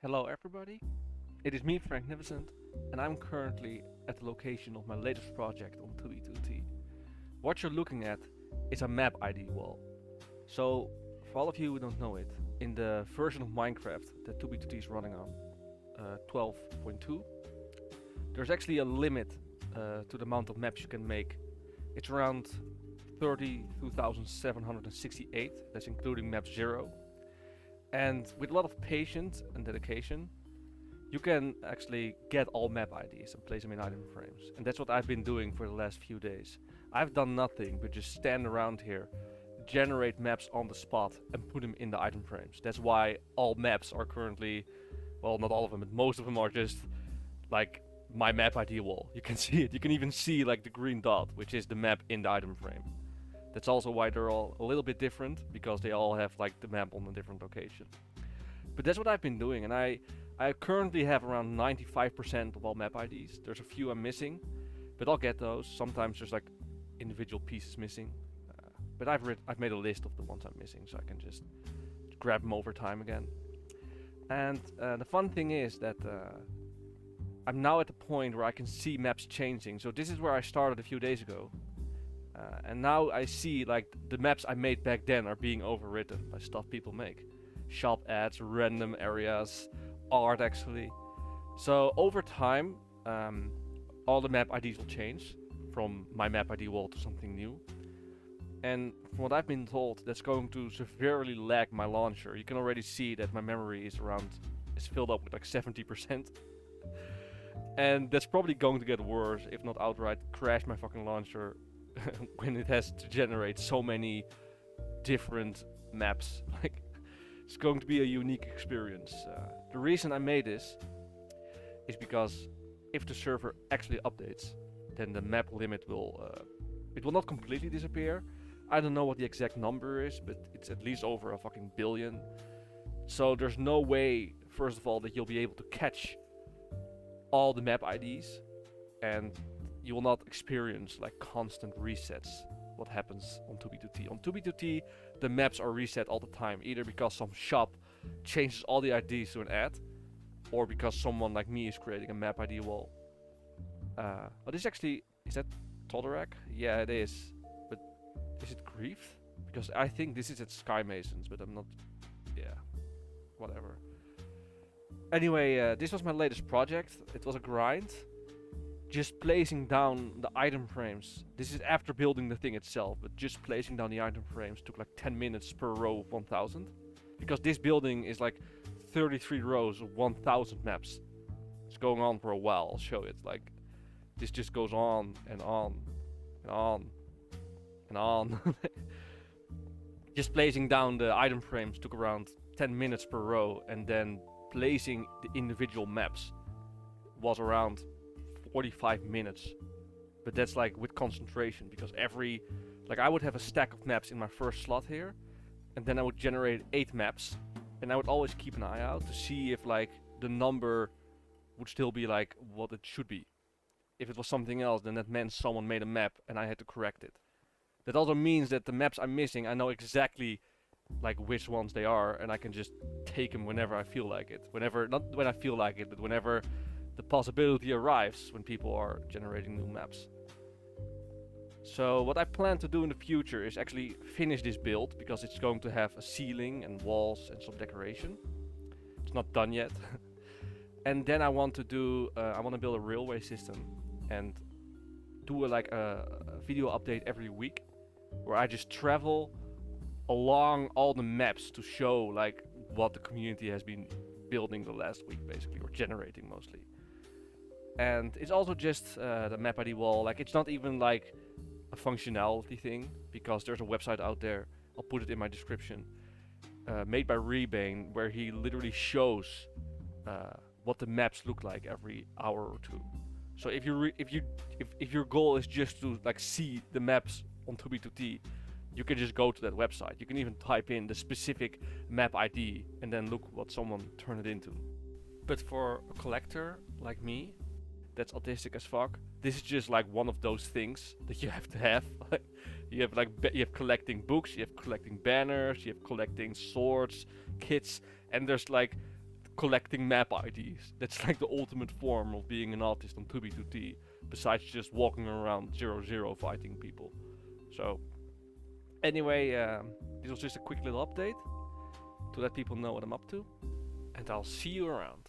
Hello everybody, it is me Franknificent and I'm currently at the location of my latest project on 2b2t. What you're looking at is a map ID wall. So for all of you who don't know it, in the version of Minecraft that 2b2t is running on, 12.2, there's actually a limit to the amount of maps you can make. It's around 32,768, that's including map 0. And with a lot of patience and dedication, you can actually get all map IDs and place them in item frames. And that's what I've been doing for the last few days. I've done nothing but just stand around here, generate maps on the spot, and put them in the item frames. That's why all maps are currently, well, not all of them, but most of them are just like my map ID wall. You can see it. You can even see like the green dot, which is the map in the item frame. That's also why they're all a little bit different, because they all have like the map on a different location. But that's what I've been doing, and I currently have around 95% of all map IDs. There's a few I'm missing, but I'll get those. Sometimes there's like individual pieces missing, but I've made a list of the ones I'm missing, so I can just grab them over time again. And the fun thing is that I'm now at the point where I can see maps changing. So this is where I started a few days ago. And now I see like the maps I made back then are being overwritten by stuff people make. Shop ads, random areas, art actually. So over time, all the map IDs will change from my map ID wall to something new. And from what I've been told, that's going to severely lag my launcher. You can already see that my memory is filled up with like 70%. And that's probably going to get worse, if not outright crash my fucking launcher when it has to generate so many different maps. Like, it's going to be a unique experience. The reason I made this is because if the server actually updates, then the map limit it will not completely disappear. I don't know what the exact number is, but it's at least over a fucking billion. So there's no way, first of all, that you'll be able to catch all the map IDs, and you will not experience like constant resets. What happens on 2b2t? On 2b2t, the maps are reset all the time, either because some shop changes all the IDs to an ad, or because someone like me is creating a map ID wall. Is that Tolderak? Yeah, it is. But is it Grief? Because I think this is at Sky Masons, but I'm not. Yeah, whatever. Anyway, this was my latest project. It was a grind. Just placing down the item frames. This is after building the thing itself, but just placing down the item frames took like 10 minutes per row of 1000. Because this building is like 33 rows of 1000 maps. It's going on for a while, I'll show it. Like, this just goes on and on and on and on. Just placing down the item frames took around 10 minutes per row, and then placing the individual maps was around 45 minutes. But that's like with concentration, because I would have a stack of maps in my first slot here, and then I would generate 8 maps, and I would always keep an eye out to see if like the number would still be like what it should be. If it was something else, then that meant someone made a map and I had to correct it. That also means that the maps I'm missing, I know exactly like which ones they are, and I can just take them whenever I feel like it. Not when I feel like it, but whenever the possibility arrives, when people are generating new maps. So what I plan to do in the future is actually finish this build, because it's going to have a ceiling and walls and some decoration. It's not done yet. And then I want to build a railway system and do a video update every week, where I just travel along all the maps to show like what the community has been building the last week, basically, or generating mostly. And it's also just the map ID wall. Like, it's not even like a functionality thing, because there's a website out there, I'll put it in my description, made by Rebane, where he literally shows what the maps look like every hour or two. So if your goal is just to like see the maps on 2b2t, you can just go to that website. You can even type in the specific map ID and then look what someone turned it into. But for a collector like me, that's autistic as fuck, this is just like one of those things that you have to have. You have collecting books, you have collecting banners, you have collecting swords, kits, and there's like collecting map IDs. That's like the ultimate form of being an artist on 2B2T, besides just walking around 0-0 fighting people. So, anyway, this was just a quick little update to let people know what I'm up to, and I'll see you around.